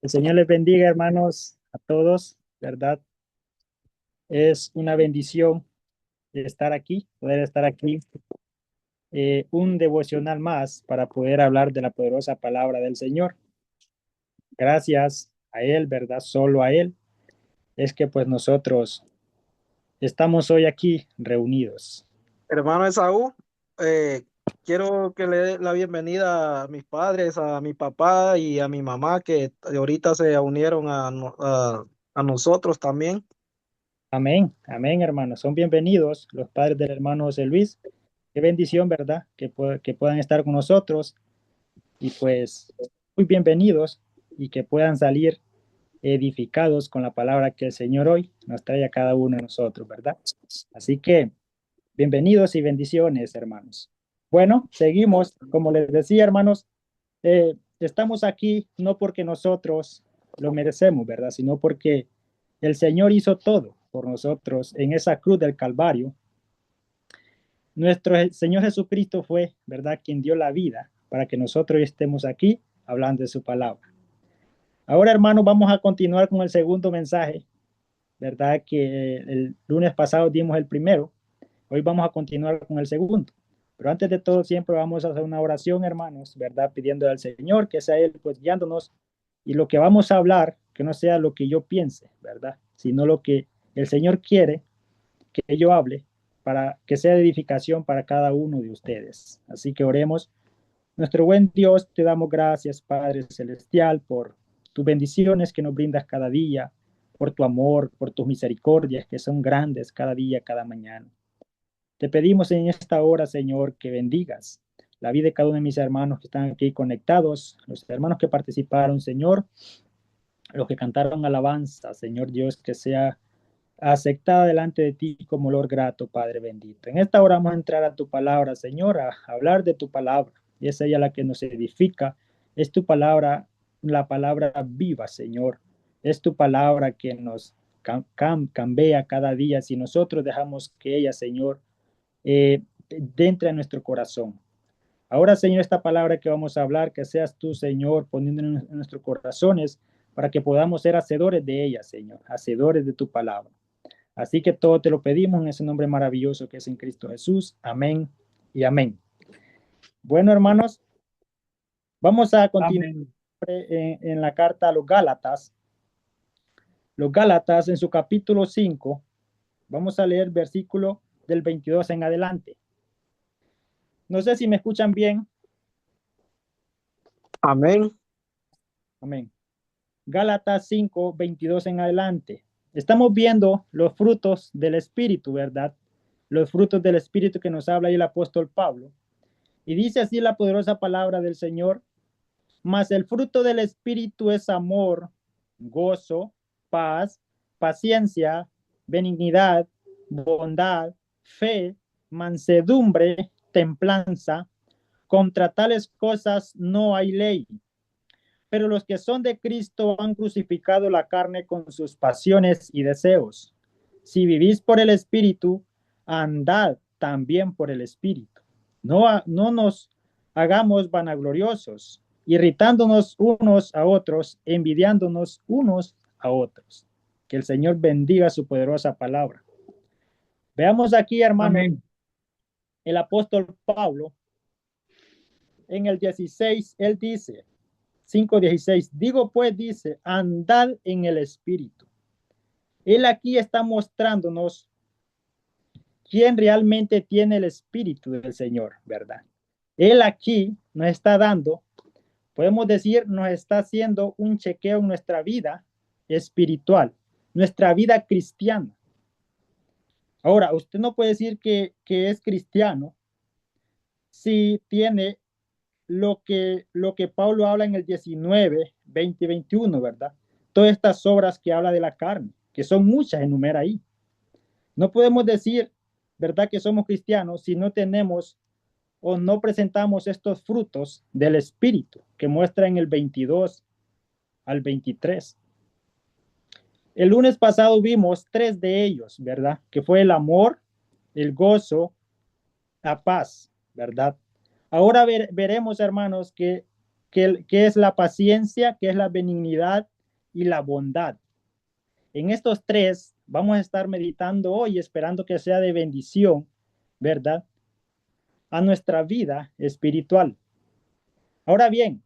El Señor les bendiga, hermanos, a todos, ¿verdad? Es una bendición estar aquí, poder estar aquí, un devocional más para poder hablar de la poderosa palabra del Señor. Gracias a Él, ¿verdad? Solo a Él es que pues nosotros estamos hoy aquí reunidos. Hermano Esaú, eh, quiero que le dé la bienvenida a mis padres, a mi papá y a mi mamá que ahorita se unieron a nosotros también. Amén, amén, hermanos. Son bienvenidos los padres del hermano José Luis. Qué bendición, ¿verdad? Que puedan estar con nosotros y pues muy bienvenidos y que puedan salir edificados con la palabra que el Señor hoy nos trae a cada uno de nosotros, ¿verdad? Así que bienvenidos y bendiciones, hermanos. Bueno, seguimos. Como les decía, hermanos, estamos aquí no porque nosotros lo merecemos, ¿verdad? Sino porque el Señor hizo todo por nosotros en esa cruz del Calvario. Nuestro Señor Jesucristo fue, ¿verdad?, quien dio la vida para que nosotros estemos aquí hablando de su palabra. Ahora, hermanos, vamos a continuar con el segundo mensaje, ¿verdad? Que el lunes pasado dimos el primero. Hoy vamos a continuar con el segundo. Pero antes de todo, siempre vamos a hacer una oración, hermanos, ¿verdad? Pidiendo al Señor que sea Él, pues, guiándonos. Y lo que vamos a hablar, que no sea lo que yo piense, ¿verdad? Sino lo que el Señor quiere que yo hable para que sea de edificación para cada uno de ustedes. Así que oremos. Nuestro buen Dios, te damos gracias, Padre Celestial, por tus bendiciones que nos brindas cada día, por tu amor, por tus misericordias que son grandes cada día, cada mañana. Te pedimos en esta hora, Señor, que bendigas la vida de cada uno de mis hermanos que están aquí conectados, los hermanos que participaron, Señor, los que cantaron alabanza, Señor Dios, que sea aceptada delante de ti como olor grato, Padre bendito. En esta hora vamos a entrar a tu palabra, Señor, a hablar de tu palabra. Y es ella la que nos edifica. Es tu palabra, la palabra viva, Señor. Es tu palabra que nos cambia cada día si nosotros dejamos que ella, Señor, entre en nuestro corazón. Ahora, Señor, esta palabra que vamos a hablar, que seas tú, Señor, poniendo en nuestros corazones para que podamos ser hacedores de ella, Señor, hacedores de tu palabra. Así que todo te lo pedimos en ese nombre maravilloso que es en Cristo Jesús. Amén y amén. Bueno, hermanos, vamos a continuar Amén. en la carta a los Gálatas. Los Gálatas en su capítulo 5, vamos a leer versículo del 22 en adelante. No sé si me escuchan bien. Amén. Amén. Gálatas 5, 22 en adelante. Estamos viendo los frutos del Espíritu, ¿verdad? Los frutos del Espíritu que nos habla ahí el apóstol Pablo. Y dice así la poderosa palabra del Señor: mas el fruto del Espíritu es amor, gozo, paz, paciencia, benignidad, bondad, fe, mansedumbre, templanza. Contra tales cosas no hay ley. Pero los que son de Cristo han crucificado la carne con sus pasiones y deseos. Si vivís por el Espíritu, andad también por el Espíritu. No nos hagamos vanagloriosos, irritándonos unos a otros, envidiándonos unos a otros. Que el Señor bendiga su poderosa palabra. Veamos aquí, hermanos, Amén. el apóstol Pablo en el 16, él dice, 5:16, digo pues, dice, andad en el Espíritu. Él aquí está mostrándonos quién realmente tiene el Espíritu del Señor, ¿verdad? Él aquí nos está dando, podemos decir, nos está haciendo un chequeo en nuestra vida espiritual, nuestra vida cristiana. Ahora, usted no puede decir que es cristiano si tiene lo que Pablo habla en el 19, 20 y 21, ¿verdad? Todas estas obras que habla de la carne, que son muchas, enumera ahí. No podemos decir, ¿verdad?, que somos cristianos si no tenemos o no presentamos estos frutos del Espíritu que muestra en el 22 al 23. El lunes pasado vimos tres de ellos, ¿verdad? Que fue el amor, el gozo, la paz, ¿verdad? Ahora veremos, hermanos, que qué es la paciencia, qué es la benignidad y la bondad. En estos tres vamos a estar meditando hoy, esperando que sea de bendición, ¿verdad?, a nuestra vida espiritual. Ahora bien,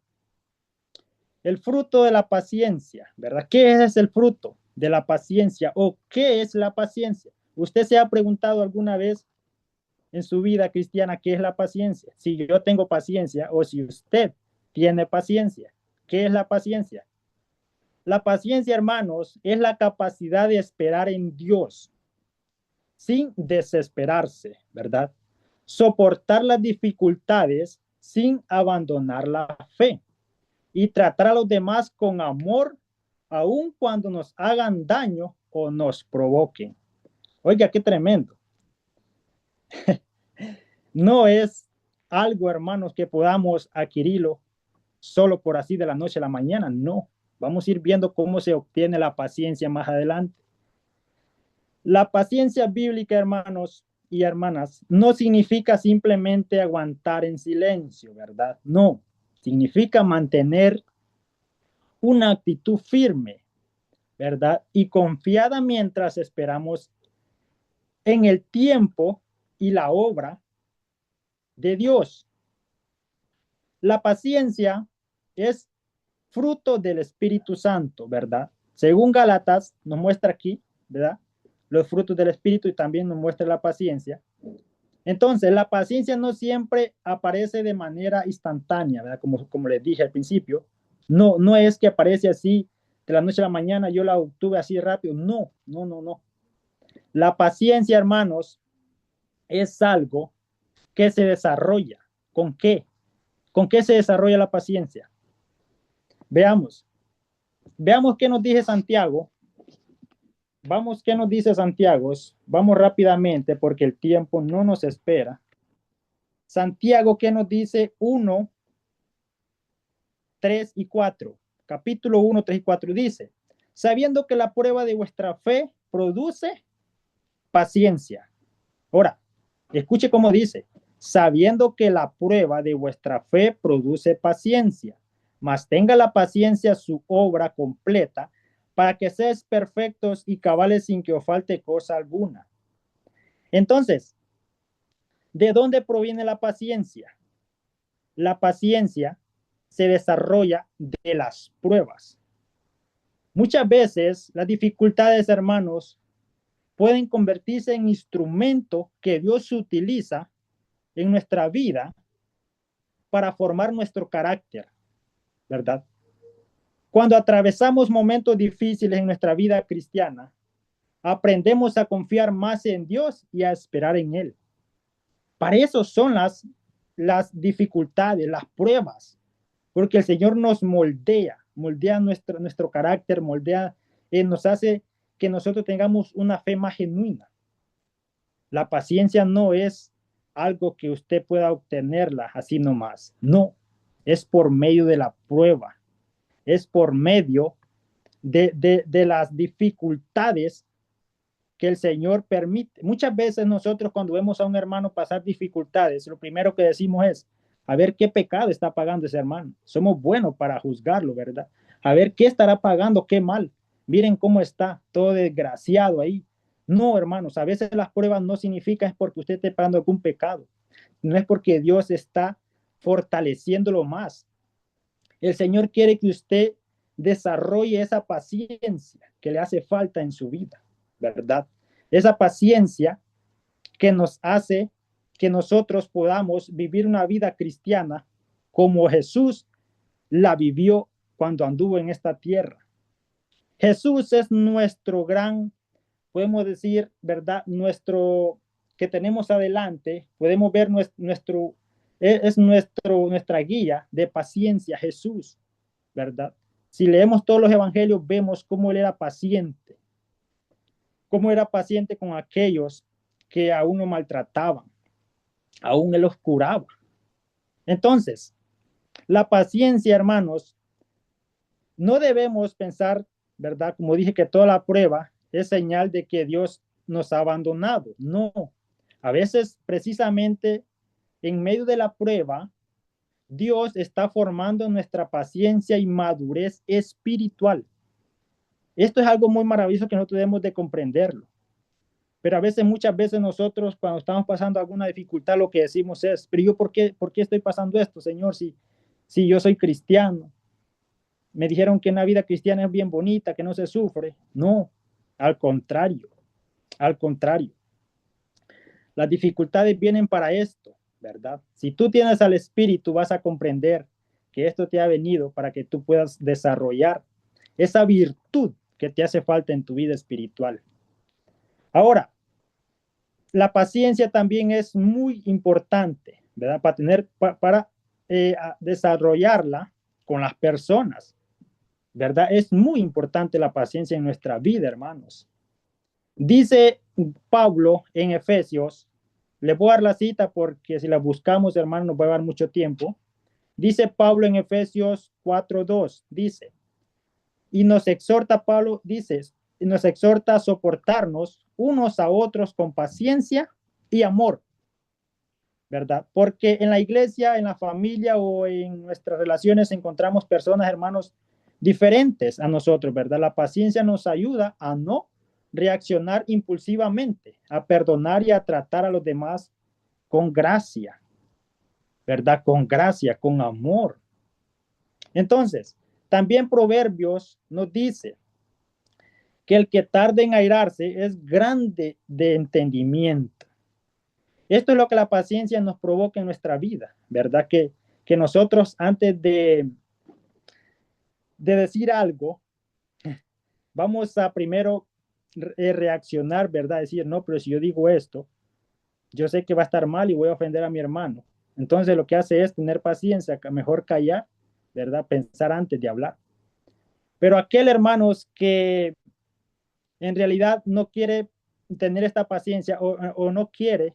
el fruto de la paciencia, ¿verdad? ¿Qué es el fruto de la paciencia o qué es la paciencia? ¿Usted se ha preguntado alguna vez en su vida cristiana qué es la paciencia? Si yo tengo paciencia o si usted tiene paciencia, ¿qué es la paciencia? La paciencia, hermanos, es la capacidad de esperar en Dios sin desesperarse, ¿verdad? Soportar las dificultades sin abandonar la fe y tratar a los demás con amor, aun cuando nos hagan daño o nos provoquen. Oiga, qué tremendo. No es algo, hermanos, que podamos adquirirlo solo por así de la noche a la mañana. No, vamos a ir viendo cómo se obtiene la paciencia más adelante. La paciencia bíblica, hermanos y hermanas, no significa simplemente aguantar en silencio, ¿verdad? No, significa mantener una actitud firme, ¿verdad? Y confiada mientras esperamos en el tiempo y la obra de Dios. La paciencia es fruto del Espíritu Santo, ¿verdad? Según Gálatas nos muestra aquí, ¿verdad? Los frutos del Espíritu y también nos muestra la paciencia. Entonces, la paciencia no siempre aparece de manera instantánea, ¿verdad? Como les dije al principio. No, no es que aparece así de la noche a la mañana, yo la obtuve así rápido. No, no, no, no. La paciencia, hermanos, es algo que se desarrolla. ¿Con qué? ¿Con qué se desarrolla la paciencia? Veamos. Veamos qué nos dice Santiago. Vamos, qué nos dice Santiago. Vamos rápidamente porque el tiempo no nos espera. Santiago, ¿qué nos dice? 1, 3 y 4. Capítulo 1, 3 y 4 dice, sabiendo que la prueba de vuestra fe produce paciencia. Ahora, escuche cómo dice, sabiendo que la prueba de vuestra fe produce paciencia, mas tenga la paciencia su obra completa para que seáis perfectos y cabales sin que os falte cosa alguna. Entonces, ¿de dónde proviene la paciencia? La paciencia se desarrolla de las pruebas. Muchas veces las dificultades, hermanos, pueden convertirse en instrumento que Dios utiliza en nuestra vida para formar nuestro carácter, ¿verdad? Cuando atravesamos momentos difíciles en nuestra vida cristiana, aprendemos a confiar más en Dios y a esperar en Él. Para eso son las dificultades, las pruebas, porque el Señor nos moldea nuestro carácter, nos hace que nosotros tengamos una fe más genuina. La paciencia no es algo que usted pueda obtenerla así nomás. No, es por medio de la prueba, es por medio de las dificultades que el Señor permite. Muchas veces nosotros cuando vemos a un hermano pasar dificultades, lo primero que decimos es, a ver qué pecado está pagando ese hermano. Somos buenos para juzgarlo, ¿verdad? A ver qué estará pagando, qué mal. Miren cómo está, todo desgraciado ahí. No, hermanos, a veces las pruebas no significan es porque usted esté pagando algún pecado. No es porque Dios está fortaleciéndolo más. El Señor quiere que usted desarrolle esa paciencia que le hace falta en su vida, ¿verdad? Esa paciencia que nos hace que nosotros podamos vivir una vida cristiana como Jesús la vivió cuando anduvo en esta tierra. Jesús es nuestro gran, podemos decir, ¿verdad? Nuestro que tenemos adelante, podemos ver nuestra guía de paciencia, Jesús, ¿verdad? Si leemos todos los evangelios, vemos cómo él era paciente con aquellos que aún lo maltrataban, aún él los curaba. Entonces, la paciencia, hermanos, no debemos pensar, ¿verdad? Como dije, que toda la prueba es señal de que Dios nos ha abandonado. No, a veces precisamente en medio de la prueba, Dios está formando nuestra paciencia y madurez espiritual. Esto es algo muy maravilloso que nosotros debemos de comprenderlo. Pero a veces, muchas veces nosotros cuando estamos pasando alguna dificultad, lo que decimos es, pero yo ¿por qué estoy pasando esto, Señor? Si yo soy cristiano, me dijeron que una vida cristiana es bien bonita, que no se sufre. No, al contrario, al contrario. Las dificultades vienen para esto, ¿verdad? Si tú tienes al Espíritu, vas a comprender que esto te ha venido para que tú puedas desarrollar esa virtud que te hace falta en tu vida espiritual. Ahora, la paciencia también es muy importante, ¿verdad? Para desarrollarla con las personas, ¿verdad? Es muy importante la paciencia en nuestra vida, hermanos. Dice Pablo en Efesios, le voy a dar la cita porque si la buscamos, hermanos, nos va a llevar mucho tiempo. Dice Pablo en Efesios 4:2, dice, y nos exhorta Pablo, dice, y nos exhorta a soportarnos unos a otros con paciencia y amor, ¿verdad? Porque en la iglesia, en la familia o en nuestras relaciones encontramos personas, hermanos, diferentes a nosotros, ¿verdad? La paciencia nos ayuda a no reaccionar impulsivamente, a perdonar y a tratar a los demás con gracia, ¿verdad? Con gracia, con amor. Entonces, también Proverbios nos dice que el que tarde en airarse es grande de entendimiento. Esto es lo que la paciencia nos provoca en nuestra vida, ¿verdad? Que nosotros antes de decir algo, vamos a primero reaccionar, ¿verdad? Decir, no, pero si yo digo esto, yo sé que va a estar mal y voy a ofender a mi hermano. Entonces lo que hace es tener paciencia, mejor callar, ¿verdad? Pensar antes de hablar. Pero aquel, hermanos, que en realidad no quiere tener esta paciencia o no quiere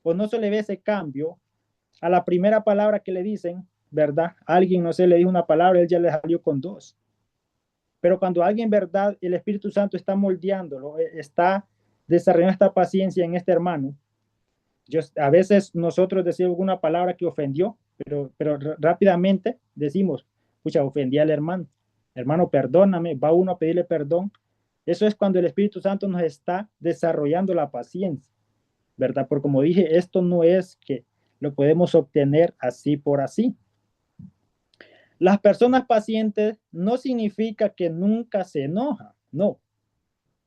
o no se le ve ese cambio, a la primera palabra que le dicen, ¿verdad? Alguien, no sé, le dijo una palabra, él ya le salió con dos. Pero cuando alguien, ¿verdad? El Espíritu Santo está moldeándolo, está desarrollando esta paciencia en este hermano. A veces nosotros decimos alguna palabra que ofendió, pero rápidamente decimos, pucha, ofendí al hermano. Hermano, perdóname, va uno a pedirle perdón. Eso es cuando el Espíritu Santo nos está desarrollando la paciencia, ¿verdad? Porque como dije, esto no es que lo podemos obtener así por así. Las personas pacientes no significa que nunca se enojan, no.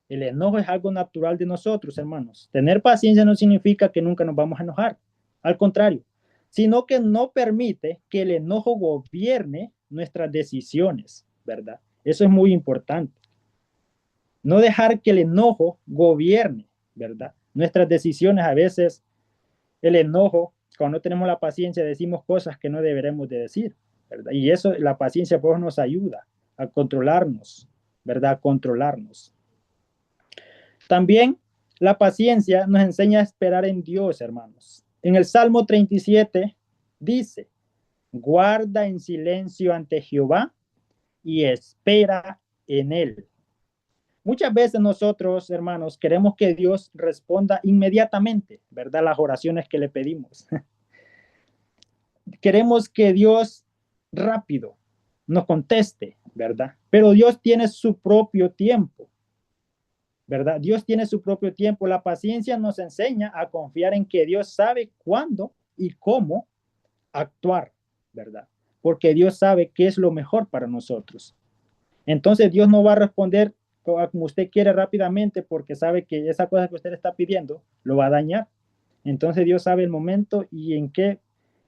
El enojo es algo natural de nosotros, hermanos. Tener paciencia no significa que nunca nos vamos a enojar, al contrario, sino que no permite que el enojo gobierne nuestras decisiones, ¿verdad? Eso es muy importante. No dejar que el enojo gobierne, ¿verdad? Nuestras decisiones. A veces el enojo, cuando no tenemos la paciencia, decimos cosas que no deberemos de decir, ¿verdad? Y eso, la paciencia pues nos ayuda a controlarnos, ¿verdad? A controlarnos. También la paciencia nos enseña a esperar en Dios, hermanos. En el Salmo 37 dice, guarda en silencio ante Jehová y espera en él. Muchas veces nosotros, hermanos, queremos que Dios responda inmediatamente, ¿verdad? Las oraciones que le pedimos. Queremos que Dios rápido nos conteste, ¿verdad? Pero Dios tiene su propio tiempo, ¿verdad? Dios tiene su propio tiempo. La paciencia nos enseña a confiar en que Dios sabe cuándo y cómo actuar, ¿verdad? Porque Dios sabe qué es lo mejor para nosotros. Entonces Dios no va a responder como usted quiere rápidamente porque sabe que esa cosa que usted está pidiendo lo va a dañar. Entonces Dios sabe el momento y en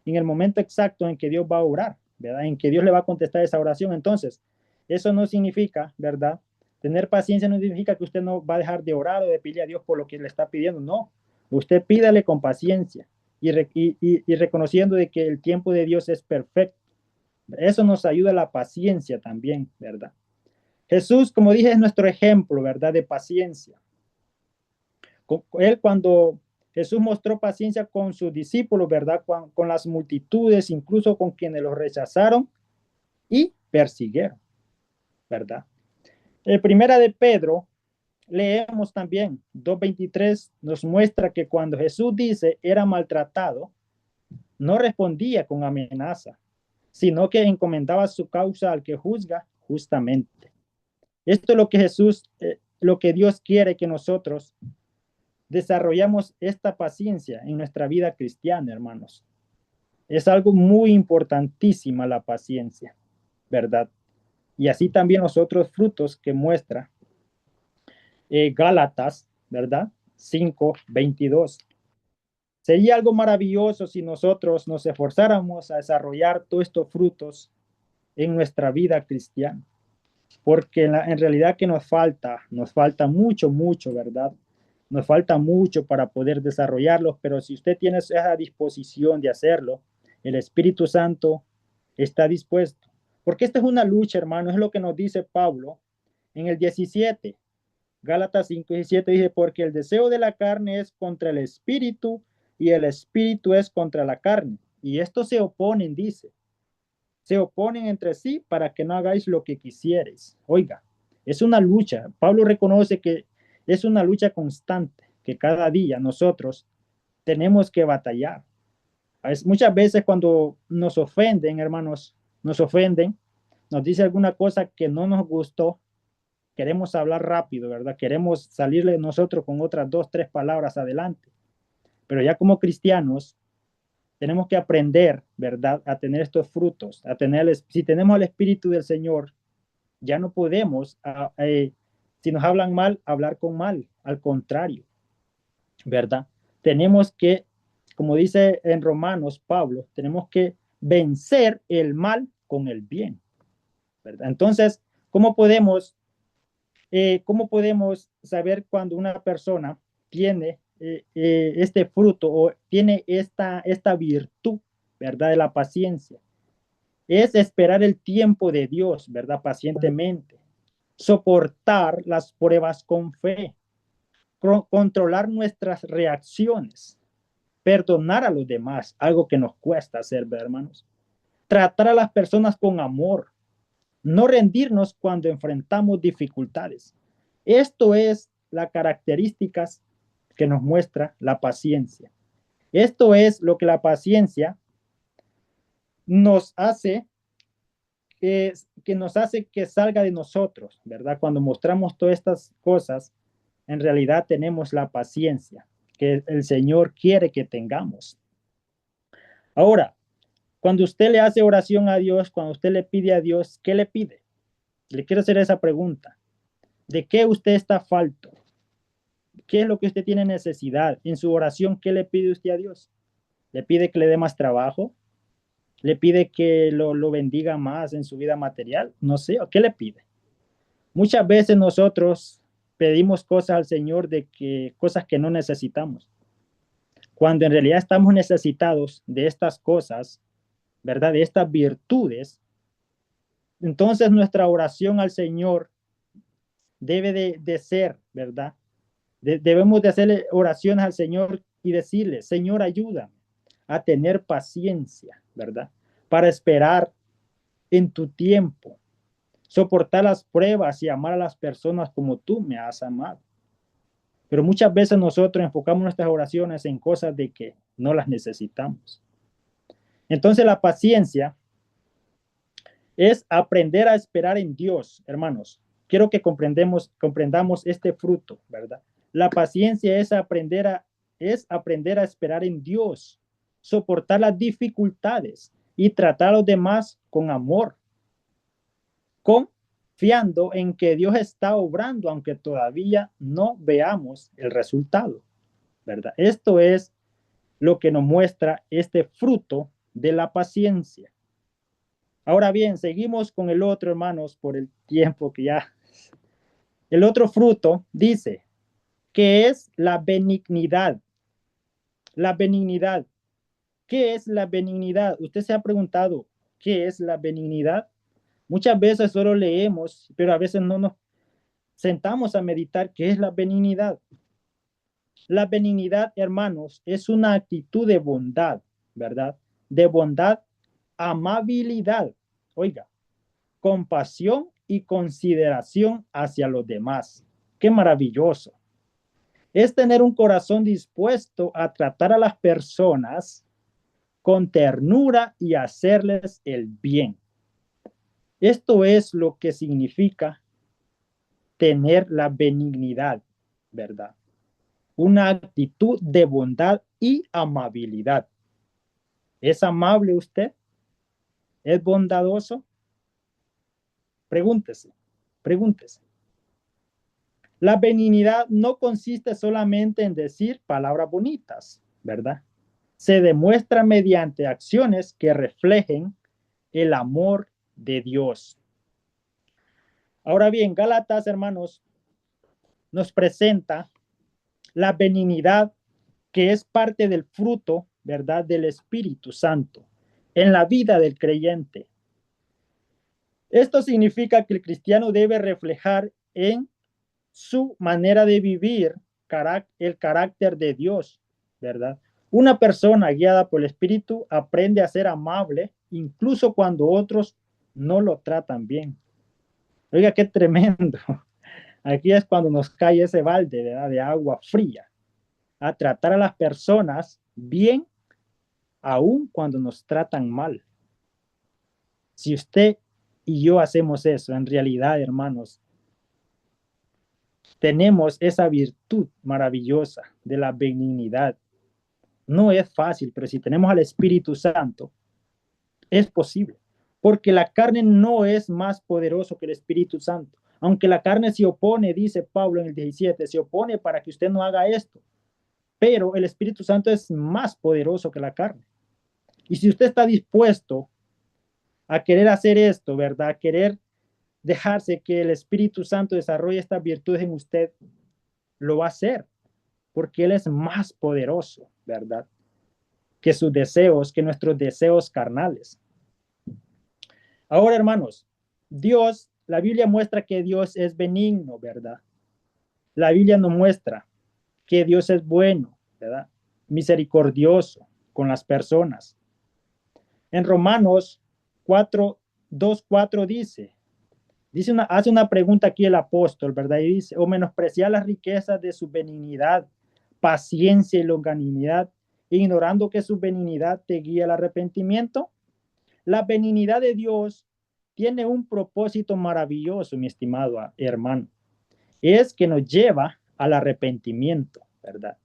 el momento exacto en que Dios va a orar, ¿verdad? En que Dios le va a contestar esa oración. Entonces, eso no significa, ¿verdad? Tener paciencia no significa que usted no va a dejar de orar o de pedirle a Dios por lo que le está pidiendo. No, usted pídale con paciencia y reconociendo de que el tiempo de Dios es perfecto. Eso nos ayuda a la paciencia también, ¿verdad? Jesús, como dije, es nuestro ejemplo, ¿verdad? De paciencia. Él cuando Jesús mostró paciencia con sus discípulos, ¿verdad? Con las multitudes, incluso con quienes los rechazaron y persiguieron, ¿verdad? En primera de Pedro, leemos también, 2:23, nos muestra que cuando Jesús dice era maltratado, no respondía con amenaza, sino que encomendaba su causa al que juzga justamente. Esto es lo que lo que Dios quiere que nosotros desarrollamos esta paciencia en nuestra vida cristiana, hermanos. Es algo muy importantísima la paciencia, ¿verdad? Y así también los otros frutos que muestra Gálatas, ¿verdad? 5:22. Sería algo maravilloso si nosotros nos esforzáramos a desarrollar todos estos frutos en nuestra vida cristiana, porque en realidad que nos falta mucho, mucho, ¿verdad? Nos falta mucho para poder desarrollarlos, pero si usted tiene esa disposición de hacerlo, el Espíritu Santo está dispuesto. Porque esta es una lucha, hermano, es lo que nos dice Pablo en el 17. Gálatas 5:17 dice, porque el deseo de la carne es contra el Espíritu y el Espíritu es contra la carne. Y estos se oponen, dice. Se oponen entre sí para que no hagáis lo que quisieres. Oiga, es una lucha. Pablo reconoce que es una lucha constante, que cada día nosotros tenemos que batallar. Muchas veces cuando nos ofenden, hermanos, nos ofenden, nos dice alguna cosa que no nos gustó, queremos hablar rápido, ¿verdad? Queremos salirle nosotros con otras 2, 3 palabras adelante. Pero ya como cristianos, tenemos que aprender, ¿verdad? A tener estos frutos, si tenemos el Espíritu del Señor, ya no podemos, si nos hablan mal, hablar con mal, al contrario, ¿verdad? Tenemos que, como dice en Romanos Pablo, tenemos que vencer el mal con el bien, ¿verdad? Entonces, cómo podemos saber cuando una persona tiene este fruto o tiene esta virtud, ¿verdad? De la paciencia. Es esperar el tiempo de Dios, ¿verdad? Pacientemente. Soportar las pruebas con fe. Controlar nuestras reacciones. Perdonar a los demás, algo que nos cuesta hacer, ¿verdad, hermanos? Tratar a las personas con amor. No rendirnos cuando enfrentamos dificultades. Esto es las características que nos muestra la paciencia. Esto es lo que la paciencia nos hace que nos hace que salga de nosotros, ¿verdad? Cuando mostramos todas estas cosas, en realidad tenemos la paciencia que el Señor quiere que tengamos. Ahora, cuando usted le hace oración a Dios, cuando usted le pide a Dios, ¿qué le pide? Le quiero hacer esa pregunta. ¿De qué usted está falto? ¿Qué es lo que usted tiene necesidad? En su oración, ¿qué le pide usted a Dios? ¿Le pide que le dé más trabajo? ¿Le pide que lo bendiga más en su vida material? No sé, ¿qué le pide? Muchas veces nosotros pedimos cosas al Señor cosas que no necesitamos. Cuando en realidad estamos necesitados de estas cosas, ¿verdad? De estas virtudes, entonces nuestra oración al Señor debe de ser, ¿verdad? Debemos de hacerle oraciones al Señor y decirle, Señor, ayuda a tener paciencia, ¿verdad? Para esperar en tu tiempo, soportar las pruebas y amar a las personas como tú me has amado. Pero muchas veces nosotros enfocamos nuestras oraciones en cosas de que no las necesitamos. Entonces la paciencia es aprender a esperar en Dios, hermanos. Quiero que comprendamos este fruto, ¿verdad? La paciencia es aprender a esperar en Dios, soportar las dificultades y tratar a los demás con amor, confiando en que Dios está obrando, aunque todavía no veamos el resultado, ¿verdad? Esto es lo que nos muestra este fruto de la paciencia. Ahora bien, seguimos con el otro, hermanos, por el tiempo que ya. El otro fruto dice que es la benignidad. La benignidad. ¿Qué es la benignidad? Usted se ha preguntado, ¿qué es la benignidad? Muchas veces solo leemos, pero a veces no nos sentamos a meditar qué es la benignidad. La benignidad, hermanos, es una actitud de bondad, ¿verdad? De bondad, amabilidad. Oiga, compasión y consideración hacia los demás. Qué maravilloso. Es tener un corazón dispuesto a tratar a las personas con ternura y hacerles el bien. Esto es lo que significa tener la benignidad, ¿verdad? Una actitud de bondad y amabilidad. ¿Es amable usted? ¿Es bondadoso? Pregúntese, pregúntese. La benignidad no consiste solamente en decir palabras bonitas, ¿verdad? Se demuestra mediante acciones que reflejen el amor de Dios. Ahora bien, Gálatas, hermanos, nos presenta la benignidad que es parte del fruto, ¿verdad?, del Espíritu Santo en la vida del creyente. Esto significa que el cristiano debe reflejar en su manera de vivir el carácter de Dios, ¿verdad? Una persona guiada por el Espíritu aprende a ser amable incluso cuando otros no lo tratan bien. Oiga, qué tremendo. Aquí es cuando nos cae ese balde, ¿verdad?, de agua fría, a tratar a las personas bien, aun cuando nos tratan mal. Si usted y yo hacemos eso, en realidad, hermanos, tenemos esa virtud maravillosa de la benignidad. No es fácil, pero si tenemos al Espíritu Santo, es posible. Porque la carne no es más poderoso que el Espíritu Santo. Aunque la carne se opone, dice Pablo en el 17, se opone para que usted no haga esto. Pero el Espíritu Santo es más poderoso que la carne. Y si usted está dispuesto a querer hacer esto, ¿verdad? A querer dejarse que el Espíritu Santo desarrolle estas virtudes en usted, lo va a hacer, porque Él es más poderoso, ¿verdad?, que sus deseos, que nuestros deseos carnales. Ahora, hermanos, Dios, la Biblia muestra que Dios es benigno, ¿verdad? La Biblia nos muestra que Dios es bueno, ¿verdad? Misericordioso con las personas. En Romanos 4:2-4 hace una pregunta aquí el apóstol, ¿verdad? Y dice, o menospreciar las riquezas de su benignidad, paciencia y longanimidad, ignorando que su benignidad te guía al arrepentimiento. La benignidad de Dios tiene un propósito maravilloso, mi estimado hermano. Es que nos lleva al arrepentimiento, ¿verdad?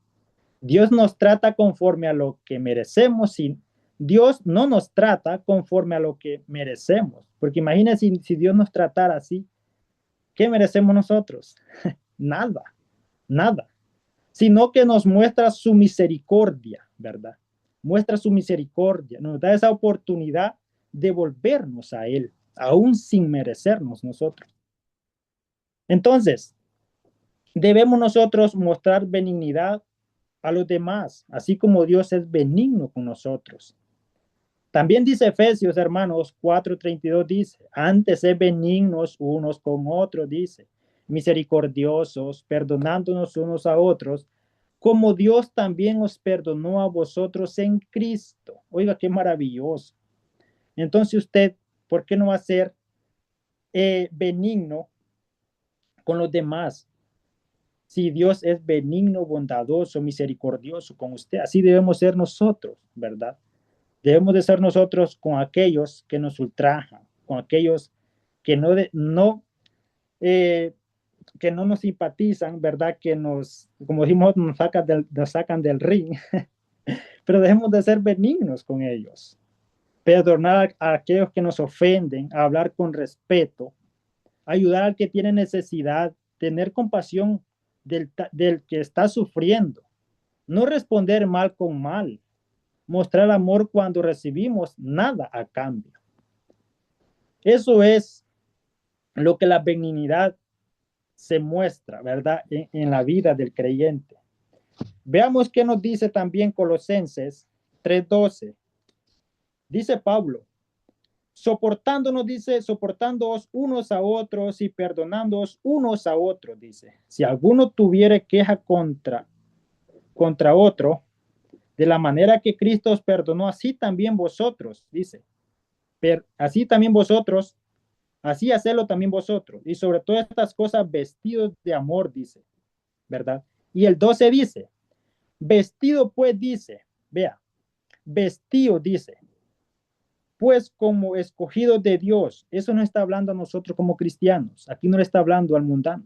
Dios nos trata conforme a lo que merecemos y Dios no nos trata conforme a lo que merecemos. Porque imagínense si Dios nos tratara así, ¿qué merecemos nosotros? Nada, nada. Sino que nos muestra su misericordia, ¿verdad? Muestra su misericordia, nos da esa oportunidad de volvernos a Él, aún sin merecernos nosotros. Entonces, debemos nosotros mostrar benignidad a los demás, así como Dios es benigno con nosotros. También dice Efesios, hermanos, 4:32 dice, antes sed benignos unos con otros, dice, misericordiosos, perdonándonos unos a otros, como Dios también os perdonó a vosotros en Cristo. Oiga, qué maravilloso. Entonces usted, ¿por qué no va a ser benigno con los demás? Si Dios es benigno, bondadoso, misericordioso con usted, así debemos ser nosotros, ¿verdad? Debemos de ser nosotros con aquellos que nos ultrajan, con aquellos que que no nos simpatizan, ¿verdad? Que como dijimos, nos sacan del ring, pero debemos de ser benignos con ellos, perdonar a aquellos que nos ofenden, hablar con respeto, ayudar al que tiene necesidad, tener compasión del que está sufriendo, no responder mal con mal, mostrar amor cuando recibimos nada a cambio. Eso es lo que la benignidad se muestra, ¿verdad? En la vida del creyente. Veamos qué nos dice también Colosenses 3:12. Dice Pablo, soportándoos unos a otros y perdonándoos unos a otros, dice. Si alguno tuviere queja contra otro, de la manera que Cristo os perdonó, así también vosotros, dice. Así también vosotros, así hacedlo también vosotros. Y sobre todas estas cosas, vestidos de amor, dice, ¿verdad? Y el 12 dice, vestido pues, dice, vea, Vestíos, dice, pues como escogidos de Dios. Eso no está hablando a nosotros como cristianos. Aquí no le está hablando al mundano.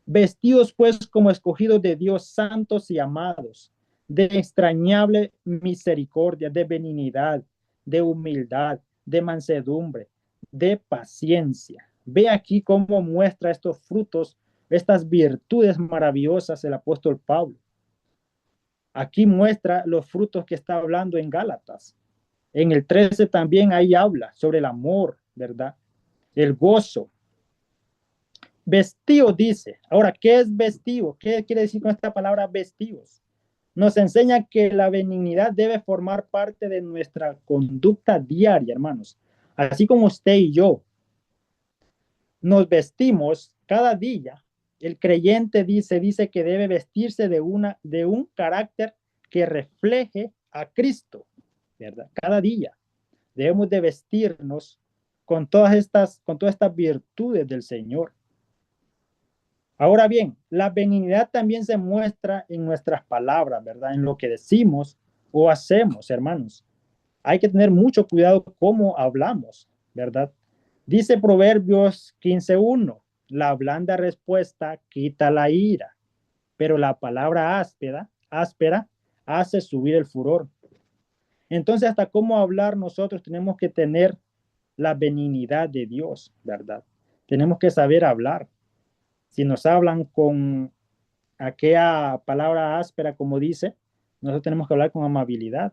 Vestidos pues como escogidos de Dios, santos y amados, de extrañable misericordia, de benignidad, de humildad, de mansedumbre, de paciencia. Ve aquí cómo muestra estos frutos, estas virtudes maravillosas el apóstol Pablo. Aquí muestra los frutos que está hablando en Gálatas. En el 13 también ahí habla sobre el amor, ¿verdad? El gozo. Vestíos dice. Ahora, ¿qué es vestíos? ¿Qué quiere decir con esta palabra vestíos? Nos enseña que la benignidad debe formar parte de nuestra conducta diaria, hermanos. Así como usted y yo nos vestimos cada día, el creyente dice que debe vestirse de un carácter que refleje a Cristo, ¿verdad? Cada día debemos de vestirnos con todas estas virtudes del Señor. Ahora bien, la benignidad también se muestra en nuestras palabras, ¿verdad? En lo que decimos o hacemos, hermanos. Hay que tener mucho cuidado cómo hablamos, ¿verdad? Dice Proverbios 15:1, la blanda respuesta quita la ira, pero la palabra áspera hace subir el furor. Entonces, hasta cómo hablar nosotros tenemos que tener la benignidad de Dios, ¿verdad? Tenemos que saber hablar. Si nos hablan con aquella palabra áspera, como dice, nosotros tenemos que hablar con amabilidad,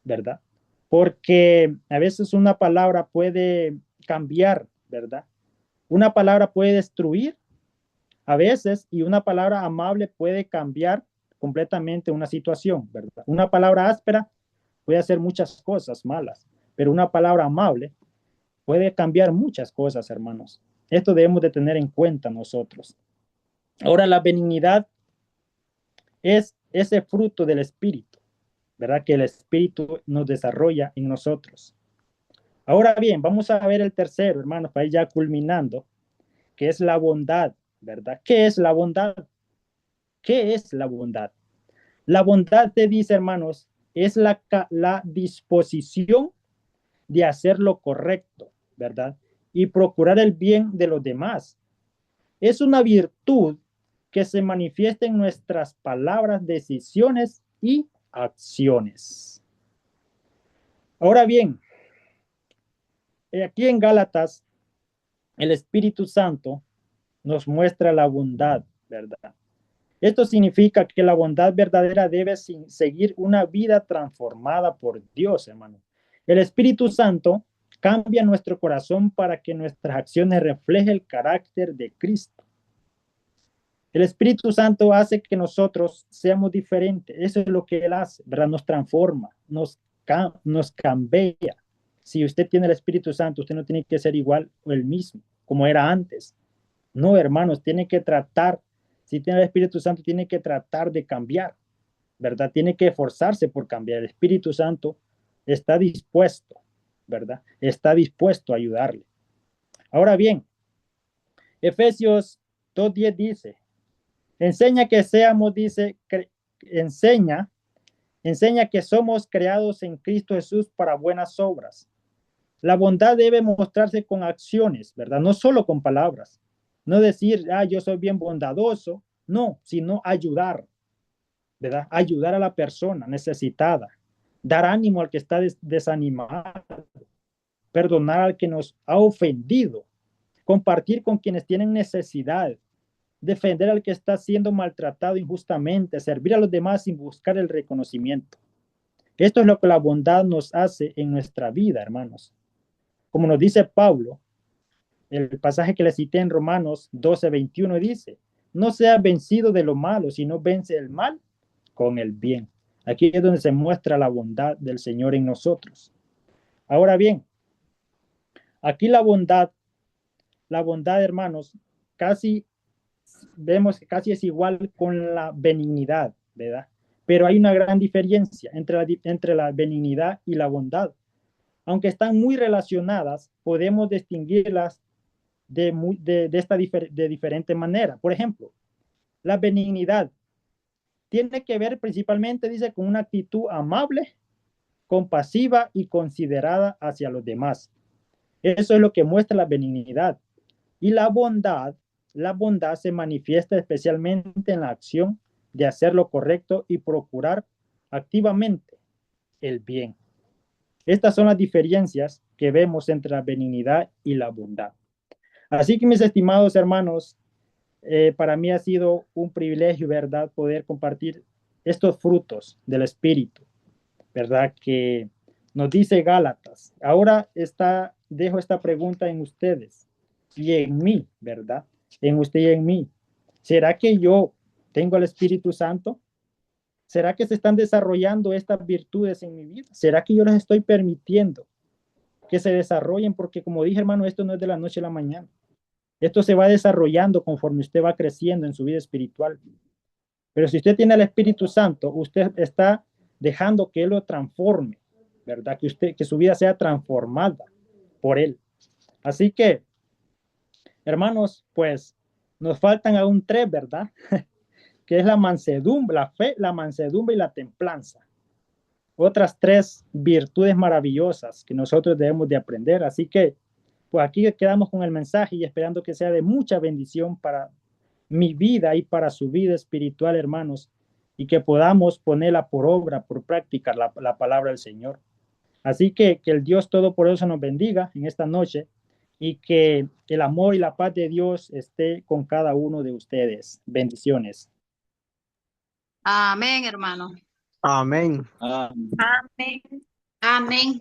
¿verdad? Porque a veces una palabra puede cambiar, ¿verdad? Una palabra puede destruir a veces y una palabra amable puede cambiar completamente una situación, ¿verdad? Una palabra áspera puede hacer muchas cosas malas, pero una palabra amable puede cambiar muchas cosas, hermanos. Esto debemos de tener en cuenta nosotros. Ahora, la benignidad es ese fruto del Espíritu, ¿verdad? Que el Espíritu nos desarrolla en nosotros. Ahora bien, vamos a ver el tercero, hermanos, para ir ya culminando, que es la bondad, ¿verdad? ¿Qué es la bondad? ¿Qué es la bondad? La bondad, te dice, hermanos, es la disposición de hacer lo correcto, ¿verdad? Y procurar el bien de los demás. Es una virtud que se manifiesta en nuestras palabras, decisiones y acciones. Ahora bien, aquí en Gálatas, el Espíritu Santo nos muestra la bondad, ¿verdad? Esto significa que la bondad verdadera debe seguir una vida transformada por Dios, hermano. El Espíritu Santo cambia nuestro corazón para que nuestras acciones reflejen el carácter de Cristo. El Espíritu Santo hace que nosotros seamos diferentes. Eso es lo que Él hace, ¿verdad? Nos transforma, nos cambia. Si usted tiene el Espíritu Santo, usted no tiene que ser igual o el mismo, como era antes. No, hermanos, tiene que tratar, si tiene el Espíritu Santo, tiene que tratar de cambiar, ¿verdad? Tiene que esforzarse por cambiar. El Espíritu Santo está dispuesto, ¿verdad? Está dispuesto a ayudarle. Ahora bien, Efesios 2:10 dice, enseña que seamos, dice, enseña, enseña que somos creados en Cristo Jesús para buenas obras. La bondad debe mostrarse con acciones, ¿verdad? No solo con palabras. No decir, yo soy bien bondadoso. No, sino ayudar, ¿verdad? Ayudar a la persona necesitada. Dar ánimo al que está desanimado. Perdonar al que nos ha ofendido. Compartir con quienes tienen necesidad. Defender al que está siendo maltratado injustamente. Servir a los demás sin buscar el reconocimiento. Esto es lo que la bondad nos hace en nuestra vida, hermanos. Como nos dice Pablo, el pasaje que le cité en Romanos 12:21 dice, no sea vencido de lo malo, sino vence el mal con el bien. Aquí es donde se muestra la bondad del Señor en nosotros. Ahora bien, aquí la bondad, hermanos, casi vemos que casi es igual con la benignidad, ¿verdad? Pero hay una gran diferencia entre la benignidad y la bondad. Aunque están muy relacionadas, podemos distinguirlas de diferente manera. Por ejemplo, la benignidad tiene que ver principalmente, dice, con una actitud amable compasiva y considerada hacia los demás. Eso es lo que muestra la benignidad. Y la bondad se manifiesta especialmente en la acción de hacer lo correcto y procurar activamente el bien. Estas son las diferencias que vemos entre la benignidad y la bondad. Así que mis estimados hermanos, para mí ha sido un privilegio, ¿verdad?, poder compartir estos frutos del Espíritu, ¿verdad?, que nos dice Gálatas. Ahora dejo esta pregunta en ustedes y en mí, ¿verdad? En usted y en mí. ¿Será que yo tengo el Espíritu Santo? ¿Será que se están desarrollando estas virtudes en mi vida? ¿Será que yo les estoy permitiendo que se desarrollen? Porque como dije, hermano, esto no es de la noche a la mañana. Esto se va desarrollando conforme usted va creciendo en su vida espiritual. Pero si usted tiene el Espíritu Santo, usted está dejando que Él lo transforme, ¿verdad? Que su vida sea transformada por Él. Así que, hermanos, pues nos faltan aún tres, ¿verdad? Que es la mansedumbre, la fe, la mansedumbre y la templanza. Otras tres virtudes maravillosas que nosotros debemos de aprender. Así que, pues aquí quedamos con el mensaje y esperando que sea de mucha bendición para mi vida y para su vida espiritual, hermanos, y que podamos ponerla por obra, por práctica, la palabra del Señor. Así que el Dios Todopoderoso nos bendiga en esta noche y que el amor y la paz de Dios esté con cada uno de ustedes. Bendiciones. Amén, hermano. Amén. Amén. Amén.